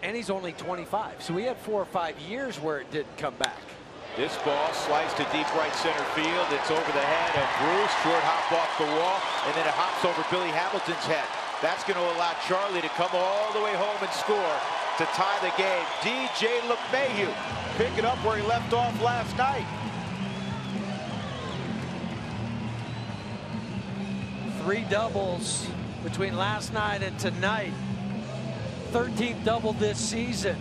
and he's only 25. So we had 4 or 5 years where it didn't come back. This ball sliced to deep right center field. It's over the head of Bruce. Short hop off the wall, and then it hops over Billy Hamilton's head. That's going to allow Charlie to come all the way home and score to tie the game. DJ LeMahieu picking up where he left off last night. 3 doubles between last night and tonight. 13th double this season.